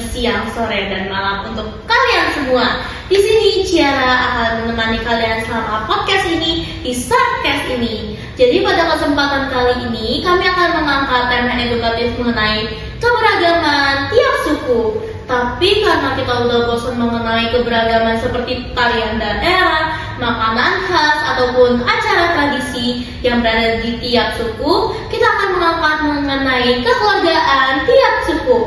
siang, sore, dan malam untuk kalian semua. Di sini Ciara akan menemani kalian selama podcast ini di Sarkes ini. Jadi pada kesempatan kali ini kami akan mengangkat tema edukatif mengenai keberagaman tiap suku. Tapi karena kita udah bosan mengenai keberagaman seperti tarian daerah, makanan khas, ataupun acara tradisi yang berada di tiap suku, kita akan mengangkat mengenai kekeluargaan tiap suku,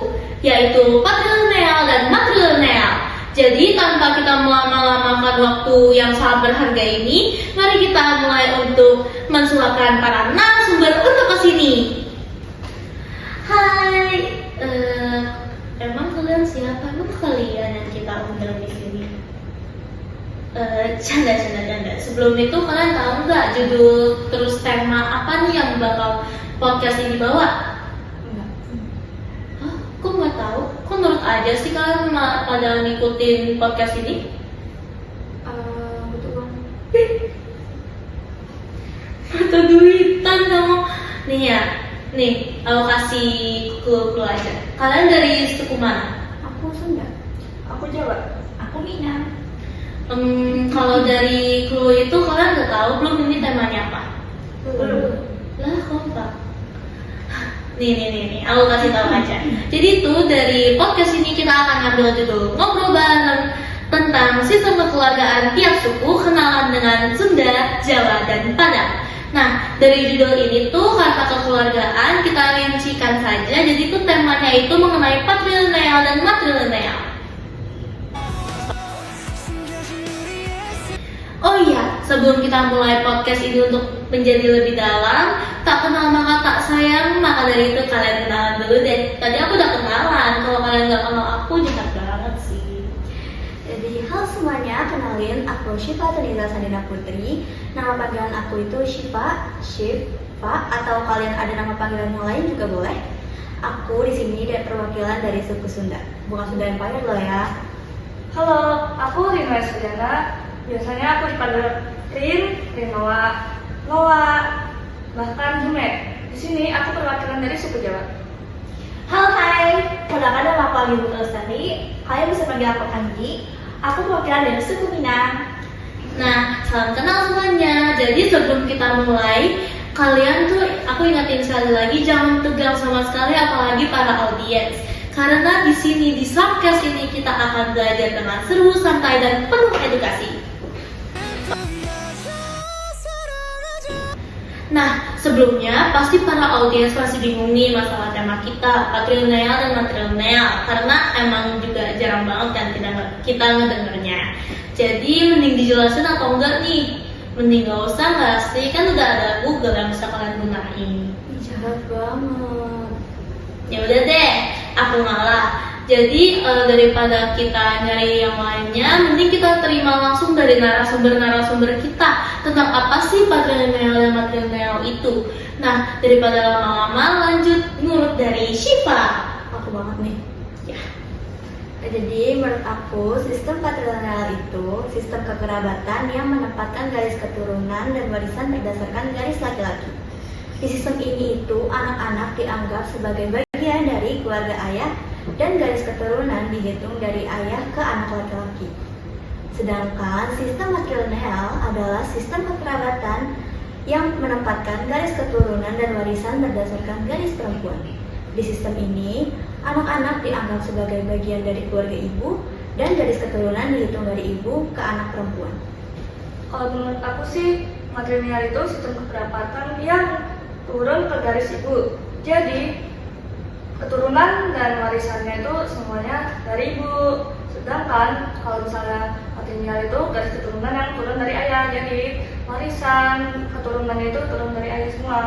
yaitu patrilineal dan matrilineal. Jadi tanpa kita melama-lamakan waktu yang sangat berharga ini, mari kita mulai untuk mensuarakan para narasumber untuk kesini. Hai, emang kalian siapa? Nama kalian yang kita undang di sini? Canda. Sebelum itu kalian tahu nggak judul terus tema apa nih yang bakal podcast ini bawa? Enggak. Hah? Kok nggak tahu? Kok menurut aja sih kalian pada ngikutin podcast ini? Betul bang. Foto duitan kamu. Nih ya, nih aku kasih clue aja. Kalian dari suku mana? Aku Sunda. Aku Jawa. Aku Minang. Kalau dari clue itu kalian udah tahu belum ini temanya apa? Belum. Lah kok tak? Nih, aku kasih tahu aja. Jadi itu dari podcast ini kita akan ngambil judul ngobrol bareng tentang sistem kekeluargaan tiap suku, kenalan dengan Sunda, Jawa, dan Padang. Nah, dari judul ini tuh kata kekeluargaan kita rincikan saja. Jadi tuh temanya itu mengenai patrilineal dan matrilineal. Oh iya, sebelum kita mulai podcast ini untuk menjadi lebih dalam, tak kenal maka tak sayang, maka dari itu kalian kenalan dulu deh. Tadi aku udah kenalan, kalau kalian nggak kenal aku jahat banget sih. Jadi halo semuanya, kenalin aku Syifa Tuniza Sadina Putri. Nama panggilan aku itu Syifa, atau kalian ada nama panggilan yang lain juga boleh. Aku di sini dari perwakilan dari suku Sunda, bukan Sunda Empire loh ya. Halo, aku Rina Sujana. Biasanya aku dipanggil Rin, Noah, bahkan Jumet. Di sini aku perwakilan dari suku Jawa. Halo hai, kenalkan nama aku Agi Lestari. Kalian bisa panggil aku Anggi. Aku perwakilan dari suku Minang. Nah, salam kenal semuanya. Jadi sebelum kita mulai, kalian tuh aku ingatin sekali lagi jangan tegang sama sekali, apalagi para audiens. Karena di sini di Sarkes ini kita akan belajar dengan seru, santai, dan penuh edukasi. Nah, sebelumnya pasti para audiens masih bingung nih masalah tema kita, patrilineal dan matrilineal, karena emang juga jarang banget kan kita ngedengernya. Jadi mending dijelasin atau enggak nih? Mending gak usah nggak sih? Kan udah ada Google yang bisa kalian gunain. Jahat banget. Ya udah deh, aku ngalah. Jadi daripada kita nyari yang lainnya, mending kita terima langsung dari narasumber kita tentang apa sih patrilineal dan matrilineal itu. Nah, daripada lama-lama, lanjut nurut dari Syifa. Aku banget nih. Ya. Jadi menurut aku sistem patrilineal itu sistem kekerabatan yang menempatkan garis keturunan dan warisan berdasarkan garis laki-laki. Di sistem ini itu anak-anak dianggap sebagai bagian dari keluarga ayah dan garis keturunan dihitung dari ayah ke anak laki-laki. Sedangkan sistem matrilineal adalah sistem kekerabatan yang menempatkan garis keturunan dan warisan berdasarkan garis perempuan. Di sistem ini, anak-anak dianggap sebagai bagian dari keluarga ibu dan garis keturunan dihitung dari ibu ke anak perempuan. Kalau menurut aku sih, matrilineal itu sistem kekerabatan yang turun ke garis ibu. Jadi, keturunan dan warisannya itu semuanya dari ibu. Sedangkan kalau misalnya matrilineal itu garis keturunan yang turun dari ayah. Jadi, warisan keturunannya itu turun dari ayah semua.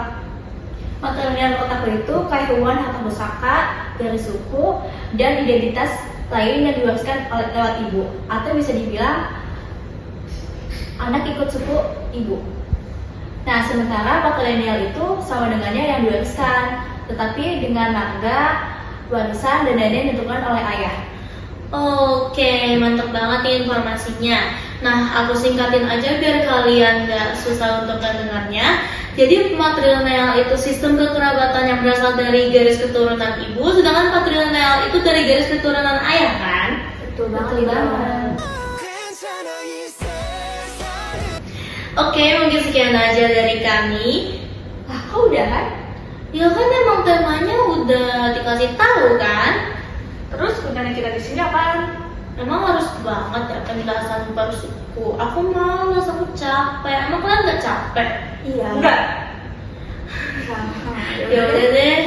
Matrilineal menurut aku itu keilmuan atau pusaka dari suku dan identitas lain yang diwariskan lewat ibu, atau bisa dibilang anak ikut suku ibu. Nah, sementara patrilineal itu sama dengannya yang diwariskan, tetapi dengan marga, warisan, dan dana yang ditentukan oleh ayah. Oke, mantap banget nih informasinya. Nah, aku singkatin aja biar kalian gak susah untuk mendengarnya. Jadi matrilineal itu sistem kekerabatan yang berasal dari garis keturunan ibu, sedangkan patrilineal itu dari garis keturunan ayah kan? Betul banget. Betul banget. Oke, mungkin sekian aja dari kami. Wah, kok udah kan? Ya kan emang temanya udah dikasih tahu kan? Terus gunanya kita di sini apaan? Emang harus banget ya penjelasan bab suku. Aku malas, aku capek. Emang kalian nggak capek? Iya. Enggak. Sama. Ya udah deh.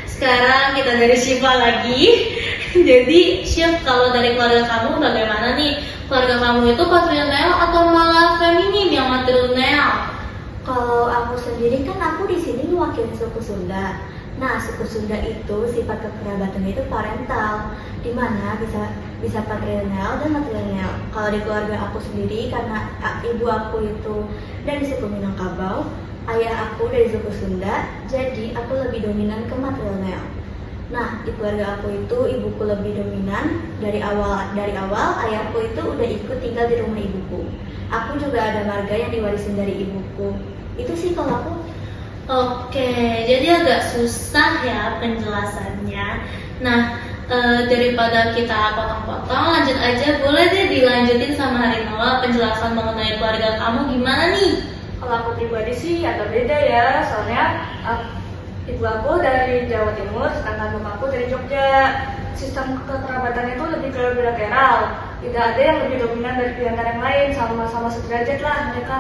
Sekarang kita dari Syifa lagi. Jadi Syif, kalau dari keluarga kamu bagaimana nih? Keluarga kamu itu patrilineal atau malah feminim yang matrilineal? Kalau aku sendiri kan aku di sini mewakili suku Sunda. Nah, suku Sunda itu sifat kekerabatannya itu parental, di mana bisa patrilineal dan matrilineal. Kalau di keluarga aku sendiri, karena ibu aku itu dari suku Minangkabau, ayah aku dari suku Sunda, jadi aku lebih dominan ke matrilineal. Nah, di keluarga aku itu ibuku lebih dominan dari awal ayahku itu udah ikut tinggal di rumah ibuku. Aku juga ada marga yang diwarisin dari ibuku. Itu sih kalau aku. Oke, jadi agak susah ya penjelasannya. Nah, daripada kita potong-potong, lanjut aja. Boleh deh dilanjutin sama Harinola penjelasan mengenai keluarga kamu gimana nih? Kalau aku pribadi sih agak beda ya, soalnya ibu aku dari Jawa Timur, sedangkan bapakku dari Jogja. Sistem kekerabatannya itu lebih ke bilateral, tidak ada yang lebih dominan dari pihak yang lain, sama-sama sederajat lah mereka.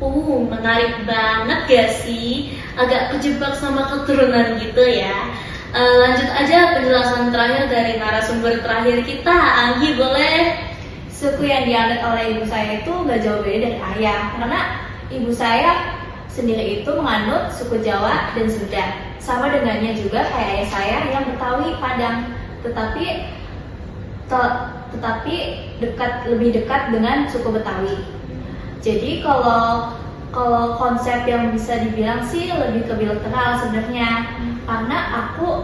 Menarik banget gak sih? Agak kejebak sama keturunan gitu ya. Lanjut aja penjelasan terakhir dari narasumber terakhir kita. Anggi, boleh? Suku yang dianut oleh ibu saya itu gak jauh beda dari ayah, karena ibu saya sendiri itu menganut suku Jawa dan Sunda. Sama dengannya juga kayak ayah saya yang Betawi Padang, tetapi lebih dekat dengan suku Betawi. Jadi kalau konsep yang bisa dibilang sih lebih ke bilateral sebenarnya, karena aku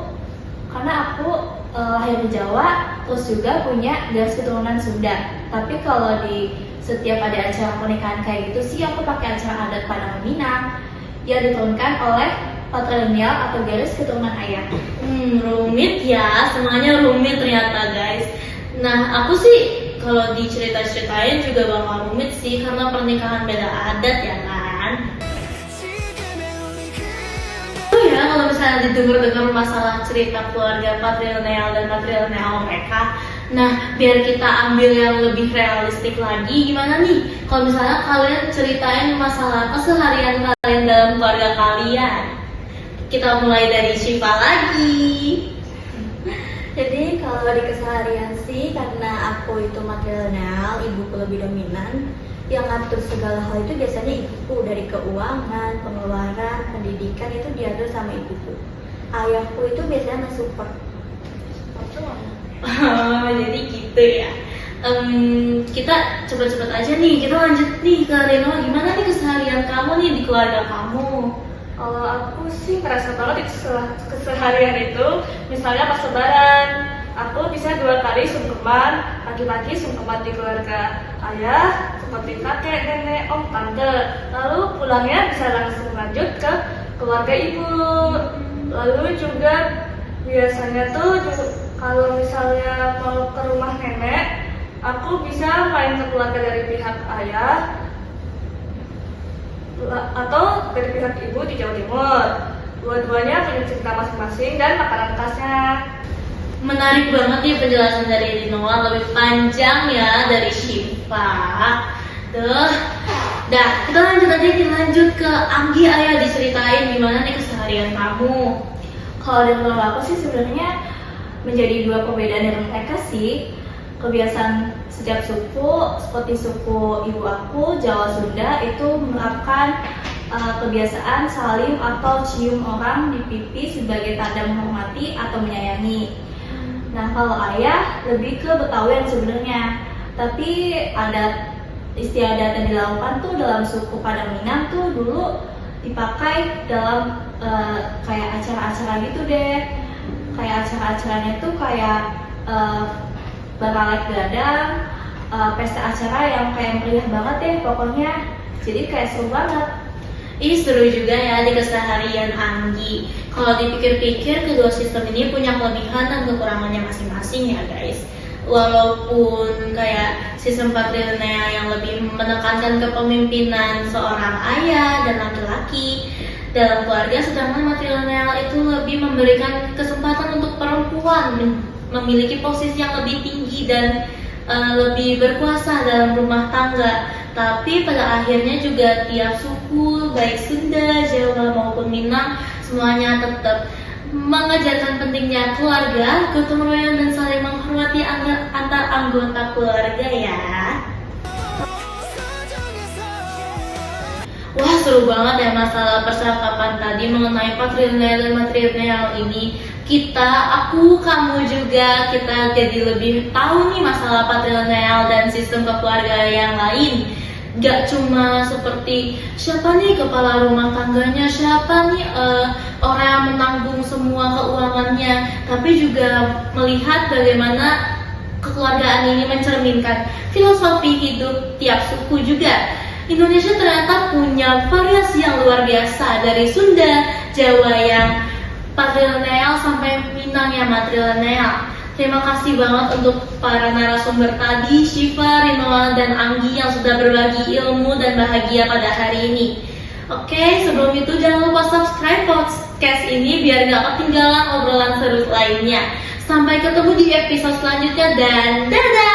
lahir di Jawa, terus juga punya garis keturunan Sunda. Tapi kalau di setiap ada acara pernikahan kayak gitu sih, aku pakai acara adat Padang Minang yang diturunkan oleh patrilineal atau garis keturunan ayah. Rumit ya, semuanya rumit ternyata guys. Nah, aku sih kalau dicerita-ceritain juga bakal rumit sih, karena pernikahan beda adat ya kan. Ya, kalau misalnya didengar-dengar masalah cerita keluarga patrilineal dan matrilineal mereka, nah biar kita ambil yang lebih realistik lagi, gimana nih kalau misalnya kalian ceritain masalah keseharian kalian dalam keluarga kalian? Kita mulai dari Syifa lagi. Jadi kalau di keseharian sih, karena aku itu matrilineal, ibuku lebih dominan. Yang ngatur segala hal itu biasanya ibuku, dari keuangan, pengeluaran, pendidikan itu diatur sama ibuku. Ayahku itu biasanya mensupport. Jadi gitu ya. Kita cepet-cepet aja nih, kita lanjut nih ke Reno. Gimana nih keseharian kamu nih di keluarga kamu? Kalau aku sih merasa banget di keseharian itu, misalnya pas lebaran, aku bisa 2 kali sungkeman, pagi-pagi sungkeman di keluarga ayah, seperti kakek, nenek, om, tante. Lalu pulangnya bisa langsung lanjut ke keluarga ibu. Lalu juga biasanya tuh kalau misalnya mau ke rumah nenek, aku bisa main ke keluarga dari pihak ayah atau dari pihak ibu di Jawa Timur. Dua-duanya punya cerita masing-masing dan makanan khasnya. Menarik banget nih penjelasan dari Rinoa, lebih panjang ya dari Syifa. Dah, kita lanjut ke Anggi. Ayo diceritain gimana nih keseharian kamu. Kalau dari keluarga aku sih sebenarnya menjadi 2 perbedaan dari mereka sih. Kebiasaan setiap suku, seperti suku ibu aku, Jawa Sunda, itu menerapkan kebiasaan salim atau cium orang di pipi sebagai tanda menghormati atau menyayangi. Nah, kalau ayah lebih ke Betawian sebenarnya, tapi istiadat yang dilakukan tuh dalam suku Padang Minang tuh dulu dipakai dalam kayak acara-acara gitu deh. Kayak acara-acaranya tuh kayak baralet gadang, pesta acara yang kayak meriah banget deh pokoknya. Jadi kayak seru banget. Ih, seru juga ya di keseharian Anggi. Kalau dipikir-pikir, kedua sistem ini punya kelebihan dan kekurangannya masing-masing ya guys. Walaupun kayak sistem patrilineal yang lebih menekankan kepemimpinan seorang ayah dan laki-laki dalam keluarga, sedangkan matrilineal itu lebih memberikan kesempatan untuk perempuan memiliki posisi yang lebih tinggi dan lebih berkuasa dalam rumah tangga. Tapi pada akhirnya juga tiap suku, baik Sunda, Jawa maupun Minang, semuanya tetap mengajarkan pentingnya keluarga, gotong royong dan saling menghormati antar anggota keluarga ya. Wah, seru banget ya masalah percakapan tadi mengenai patrilineal dan matrilineal ini. Aku, kamu juga, kita jadi lebih tahu nih masalah patrilineal dan sistem keluarga yang lain. Gak cuma seperti siapa nih kepala rumah tangganya, siapa nih orang yang menanggung semua keuangannya, tapi juga melihat bagaimana kekeluargaan ini mencerminkan filosofi hidup tiap suku juga. Indonesia ternyata punya variasi yang luar biasa, dari Sunda, Jawa yang patrilineal sampai Minang yang matrilineal. Terima kasih banget untuk para narasumber tadi, Syifa, Rinoa, dan Anggi yang sudah berbagi ilmu dan bahagia pada hari ini. Oke, sebelum itu jangan lupa subscribe podcast ini biar gak ketinggalan obrolan seru lainnya. Sampai ketemu di episode selanjutnya dan dadah!